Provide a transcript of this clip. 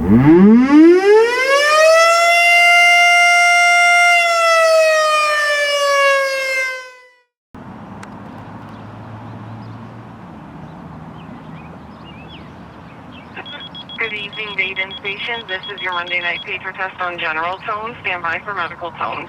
Good evening, Dayton Station. This is your Monday night pager test on general tones. Stand by for medical tones.